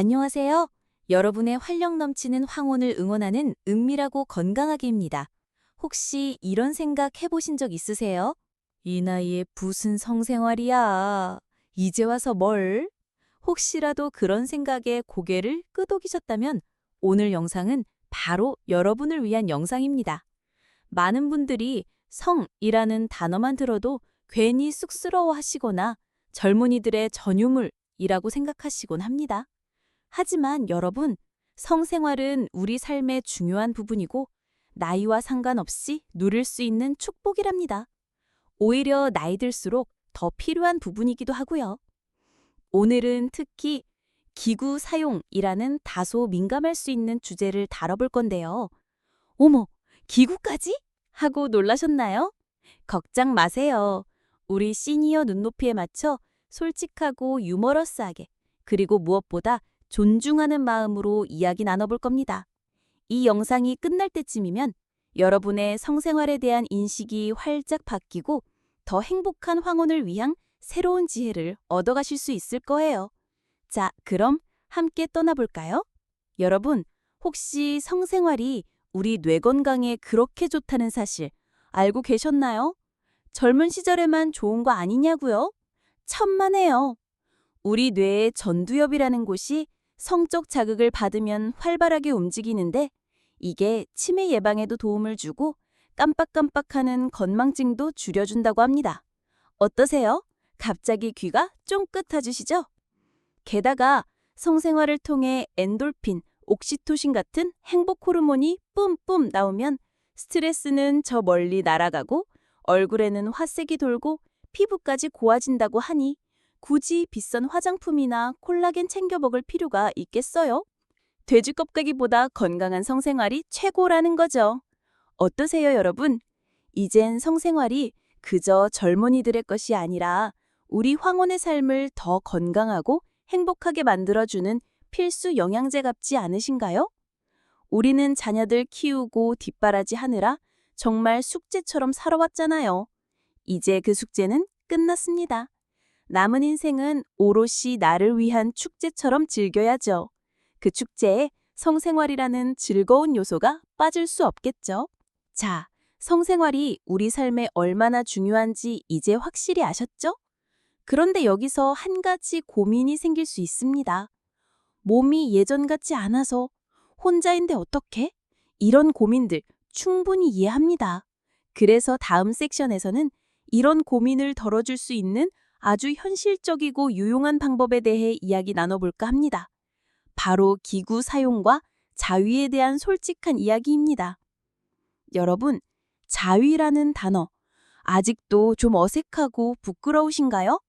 안녕하세요. 여러분의 활력 넘치는 황혼을 응원하는 은밀하고 건강하게입니다. 혹시 이런 생각 해보신 적 있으세요? 이 나이에 무슨 성생활이야. 이제 와서 뭘? 혹시라도 그런 생각에 고개를 끄덕이셨다면 오늘 영상은 바로 여러분을 위한 영상입니다. 많은 분들이 성이라는 단어만 들어도 괜히 쑥스러워 하시거나 젊은이들의 전유물이라고 생각하시곤 합니다. 하지만 여러분, 성생활은 우리 삶의 중요한 부분이고 나이와 상관없이 누릴 수 있는 축복이랍니다. 오히려 나이 들수록 더 필요한 부분이기도 하고요. 오늘은 특히 기구 사용이라는 다소 민감할 수 있는 주제를 다뤄볼 건데요. 어머, 기구까지? 하고 놀라셨나요? 걱정 마세요. 우리 시니어 눈높이에 맞춰 솔직하고 유머러스하게, 그리고 무엇보다 존중하는 마음으로 이야기 나눠볼 겁니다. 이 영상이 끝날 때쯤이면 여러분의 성생활에 대한 인식이 활짝 바뀌고 더 행복한 황혼을 위한 새로운 지혜를 얻어가실 수 있을 거예요. 자, 그럼 함께 떠나볼까요? 여러분, 혹시 성생활이 우리 뇌 건강에 그렇게 좋다는 사실 알고 계셨나요? 젊은 시절에만 좋은 거 아니냐고요? 천만에요. 우리 뇌의 전두엽이라는 곳이 성적 자극을 받으면 활발하게 움직이는데 이게 치매 예방에도 도움을 주고 깜빡깜빡하는 건망증도 줄여준다고 합니다. 어떠세요? 갑자기 귀가 쫑긋해지시죠? 게다가 성생활을 통해 엔돌핀, 옥시토신 같은 행복 호르몬이 뿜뿜 나오면 스트레스는 저 멀리 날아가고 얼굴에는 화색이 돌고 피부까지 고와진다고 하니 굳이 비싼 화장품이나 콜라겐 챙겨 먹을 필요가 있겠어요? 돼지 껍데기보다 건강한 성생활이 최고라는 거죠. 어떠세요, 여러분? 이젠 성생활이 그저 젊은이들의 것이 아니라 우리 황혼의 삶을 더 건강하고 행복하게 만들어주는 필수 영양제 같지 않으신가요? 우리는 자녀들 키우고 뒷바라지 하느라 정말 숙제처럼 살아왔잖아요. 이제 그 숙제는 끝났습니다. 남은 인생은 오롯이 나를 위한 축제처럼 즐겨야죠. 그 축제에 성생활이라는 즐거운 요소가 빠질 수 없겠죠. 자, 성생활이 우리 삶에 얼마나 중요한지 이제 확실히 아셨죠? 그런데 여기서 한 가지 고민이 생길 수 있습니다. 몸이 예전 같지 않아서 혼자인데 어떡해? 이런 고민들 충분히 이해합니다. 그래서 다음 섹션에서는 이런 고민을 덜어줄 수 있는 아주 현실적이고 유용한 방법에 대해 이야기 나눠볼까 합니다. 바로 기구 사용과 자위에 대한 솔직한 이야기입니다. 여러분, 자위라는 단어, 아직도 좀 어색하고 부끄러우신가요?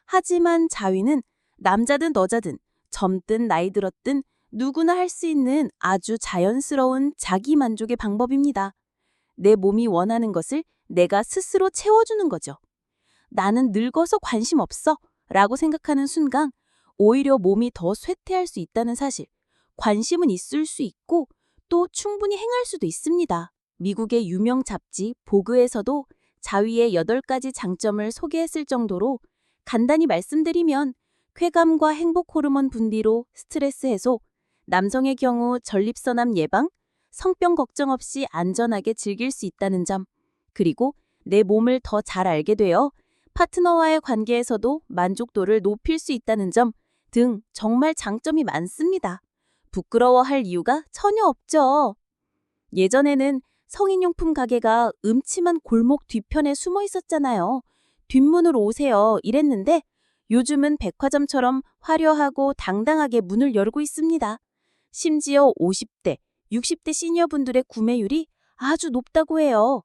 하지만 자위는 남자든 여자든 젊든 나이 들었든 누구나 할 수 있는 아주 자연스러운 자기 만족의 방법입니다. 내 몸이 원하는 것을 내가 스스로 채워주는 거죠. 나는 늙어서 관심 없어 라고 생각하는 순간 오히려 몸이 더 쇠퇴할 수 있다는 사실, 관심은 있을 수 있고 또 충분히 행할 수도 있습니다. 미국의 유명 잡지 보그에서도 자위의 8가지 장점을 소개했을 정도로 간단히 말씀드리면 쾌감과 행복 호르몬 분비로 스트레스 해소, 남성의 경우 전립선암 예방, 성병 걱정 없이 안전하게 즐길 수 있다는 점, 그리고 내 몸을 더 잘 알게 되어 파트너와의 관계에서도 만족도를 높일 수 있다는 점 등 정말 장점이 많습니다. 부끄러워할 이유가 전혀 없죠. 예전에는 성인용품 가게가 음침한 골목 뒤편에 숨어 있었잖아요. 뒷문으로 오세요 이랬는데 요즘은 백화점처럼 화려하고 당당하게 문을 열고 있습니다. 심지어 50대, 60대 시니어분들의 구매율이 아주 높다고 해요.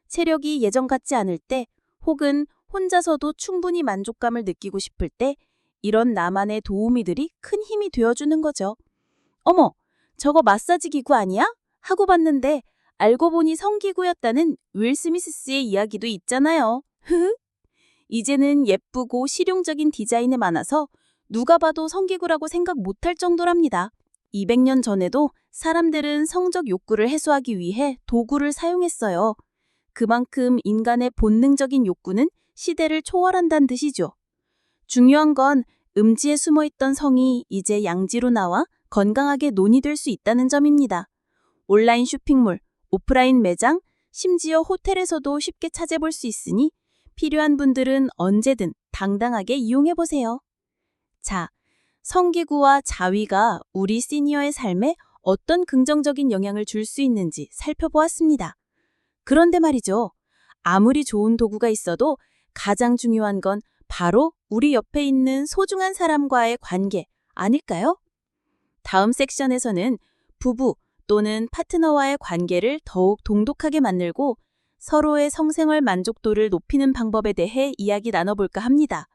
체력이 예전 같지 않을 때 혹은 혼자서도 충분히 만족감을 느끼고 싶을 때 이런 나만의 도우미들이 큰 힘이 되어주는 거죠. 어머, 저거 마사지 기구 아니야? 하고 봤는데 알고 보니 성기구였다는 윌 스미스의 이야기도 있잖아요. 이제는 예쁘고 실용적인 디자인에 많아서 누가 봐도 성기구라고 생각 못할 정도랍니다. 200년 전에도 사람들은 성적 욕구를 해소하기 위해 도구를 사용했어요. 그만큼 인간의 본능적인 욕구는 시대를 초월한다는 뜻이죠. 중요한 건 음지에 숨어있던 성이 이제 양지로 나와 건강하게 논의될 수 있다는 점입니다. 온라인 쇼핑몰, 오프라인 매장, 심지어 호텔에서도 쉽게 찾아볼 수 있으니 필요한 분들은 언제든 당당하게 이용해보세요. 자, 성기구와 자위가 우리 시니어의 삶에 어떤 긍정적인 영향을 줄 수 있는지 살펴보았습니다. 그런데 말이죠. 아무리 좋은 도구가 있어도 가장 중요한 건 바로 우리 옆에 있는 소중한 사람과의 관계 아닐까요? 다음 섹션에서는 부부 또는 파트너와의 관계를 더욱 돈독하게 만들고 서로의 성생활 만족도를 높이는 방법에 대해 이야기 나눠볼까 합니다.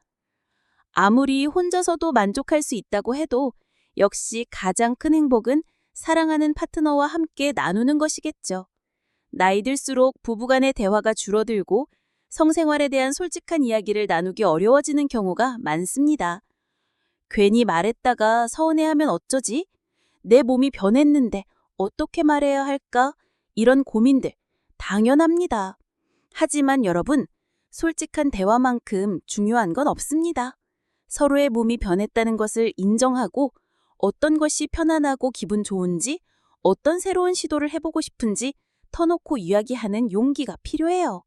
아무리 혼자서도 만족할 수 있다고 해도 역시 가장 큰 행복은 사랑하는 파트너와 함께 나누는 것이겠죠. 나이 들수록 부부간의 대화가 줄어들고 성생활에 대한 솔직한 이야기를 나누기 어려워지는 경우가 많습니다. 괜히 말했다가 서운해하면 어쩌지? 내 몸이 변했는데 어떻게 말해야 할까? 이런 고민들 당연합니다. 하지만 여러분, 솔직한 대화만큼 중요한 건 없습니다. 서로의 몸이 변했다는 것을 인정하고 어떤 것이 편안하고 기분 좋은지, 어떤 새로운 시도를 해보고 싶은지 터놓고 이야기하는 용기가 필요해요.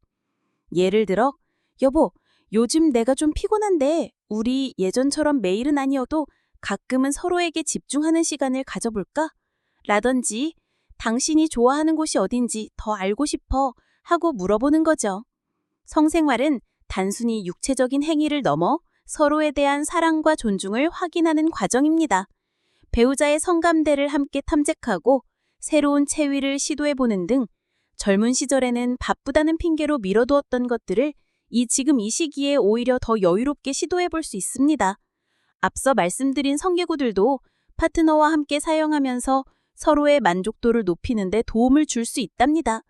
예를 들어, 여보, 요즘 내가 좀 피곤한데 우리 예전처럼 매일은 아니어도 가끔은 서로에게 집중하는 시간을 가져볼까? 라든지, 당신이 좋아하는 곳이 어딘지 더 알고 싶어 하고 물어보는 거죠. 성생활은 단순히 육체적인 행위를 넘어 서로에 대한 사랑과 존중을 확인하는 과정입니다. 배우자의 성감대를 함께 탐색하고 새로운 체위를 시도해보는 등 젊은 시절에는 바쁘다는 핑계로 미뤄두었던 것들을 지금 이 시기에 오히려 더 여유롭게 시도해볼 수 있습니다. 앞서 말씀드린 성기구들도 파트너와 함께 사용하면서 서로의 만족도를 높이는 데 도움을 줄 수 있답니다.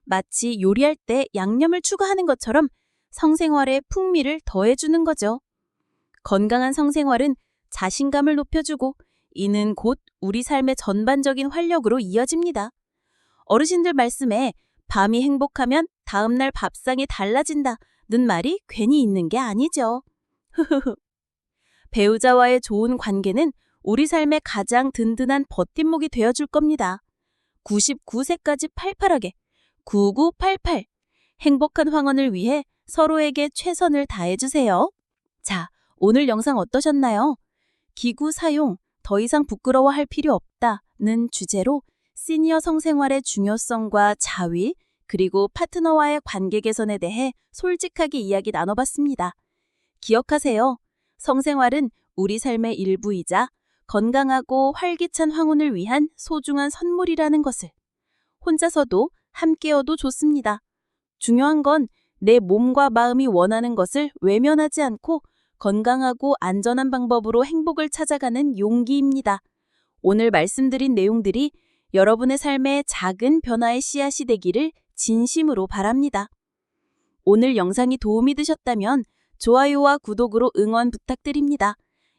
마치 요리할 때 양념을 추가하는 것처럼 성생활에 풍미를 더해주는 거죠. 건강한 성생활은 자신감을 높여주고 이는 곧 우리 삶의 전반적인 활력으로 이어집니다. 어르신들 말씀에 밤이 행복하면 다음날 밥상이 달라진다는 말이 괜히 있는 게 아니죠. 배우자와의 좋은 관계는 우리 삶의 가장 든든한 버팀목이 되어줄 겁니다. 99세까지 팔팔하게 9988 행복한 황혼을 위해 서로에게 최선을 다해주세요. 자, 오늘 영상 어떠셨나요? 기구 사용 더 이상 부끄러워할 필요 없다는 주제로 시니어 성생활의 중요성과 자위, 그리고 파트너와의 관계 개선에 대해 솔직하게 이야기 나눠봤습니다. 기억하세요. 성생활은 우리 삶의 일부이자 건강하고 활기찬 황혼을 위한 소중한 선물이라는 것을. 혼자서도 함께여도 좋습니다. 중요한 건 내 몸과 마음이 원하는 것을 외면하지 않고 건강하고 안전한 방법으로 행복을 찾아가는 용기입니다. 오늘 말씀드린 내용들이 여러분의 삶에 작은 변화의 씨앗이 되기를 진심으로 바랍니다. 오늘 영상이 도움이 되셨다면 좋아요와 구독으로 응원 부탁드립니다.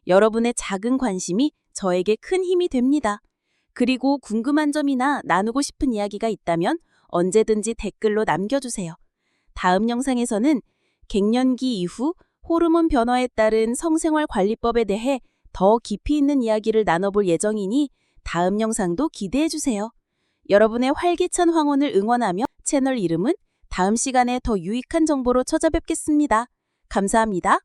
여러분의 작은 관심이 저에게 큰 힘이 됩니다. 그리고 궁금한 점이나 나누고 싶은 이야기가 있다면 언제든지 댓글로 남겨주세요. 다음 영상에서는 갱년기 이후 호르몬 변화에 따른 성생활 관리법에 대해 더 깊이 있는 이야기를 나눠볼 예정이니 다음 영상도 기대해주세요. 여러분의 활기찬 황혼을 응원하며 채널 이름은 다음 시간에 더 유익한 정보로 찾아뵙겠습니다. 감사합니다.